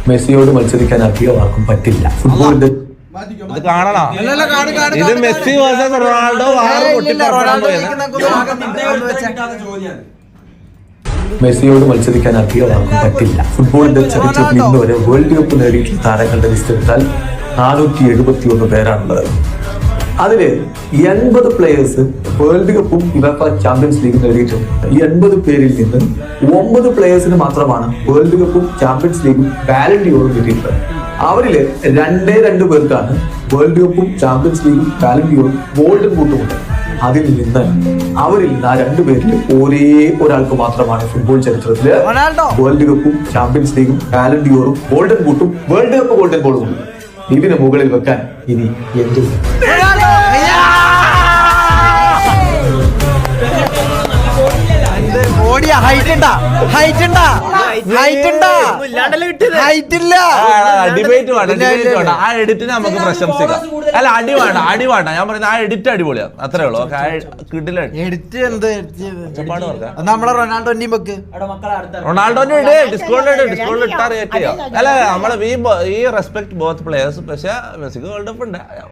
മെസ്സിയോട് മത്സരിക്കാൻ അധികം ആർക്കും പറ്റില്ല. ഫുട്ബോളിന്റെ ഇത് കാണണം. ഇത് മെസ്സി വേഴ്സസ് റൊണാൾഡോ മെസ്സിയോട് മത്സരിക്കാൻ അധികം ആർക്കും പറ്റില്ല. ഫുട്ബോളിന്റെ ചരിത്രത്തിൽ ഇന്ന് വരെ വേൾഡ് കപ്പ് നേടിയിട്ടുള്ള താരങ്ങളുടെ ലിസ്റ്റ് എടുത്താൽ 471 പേരാണുള്ളത്. അതില് 80 പ്ലേയേഴ്സ് വേൾഡ് കപ്പും യുവേഫ ചാമ്പ്യൻസ് ലീഗും നേടിയിട്ടുണ്ട്. ഈ 80 പേരിൽ നിന്ന് 9 പ്ലേയേഴ്സിന് മാത്രമാണ് വേൾഡ് കപ്പും ചാമ്പ്യൻസ് ലീഗും ബാലൻ ഡിയോറും കിട്ടിയിട്ടുള്ളത്. അവരില് 2 പേർക്കാണ് വേൾഡ് കപ്പും ചാമ്പ്യൻസ് ലീഗും ബാലൻ ഡിയോറും ഗോൾഡൻ ബൂട്ടുമുണ്ട്. അതിൽ നിന്ന് അവരിൽ ആ 2 പേരിൽ ഒരേ ഒരാൾക്ക് മാത്രമാണ് ഫുട്ബോൾ ചരിത്രത്തില് വേൾഡ് കപ്പും ചാമ്പ്യൻസ് ലീഗും ബാലൻ ഡിയോറും ഗോൾഡൻ ബൂട്ടും വേൾഡ് കപ്പ് ഗോൾഡൻ ബോളും ഉണ്ട്. ഇതിന് മുകളിൽ വെക്കാൻ ഇനി എന്തു? ഡിബേറ്റ് വേണ്ട. ആ എഡിറ്റിന് നമുക്ക് പ്രശംസിക്കാം. അല്ല, അടി വേണ്ട. ഞാൻ പറയുന്നത് ആ എഡിറ്റ് അടിപൊളിയാണ്, അത്രേ ഉള്ളൂ. എഡിറ്റ് എന്ത് നമ്മളെ റൊണാൾഡോന്റെ ഡിസ്കൗണ്ട് ഇട്ടാ റിയാക്ട് ചെയ്യാം. അല്ല, നമ്മളെ ഈ റെസ്പെക്ട് ബോത്ത് പ്ലേയേഴ്സ്. പക്ഷെ മെസ്സിക്ക് വേൾഡ് കപ്പ് ഉണ്ട്.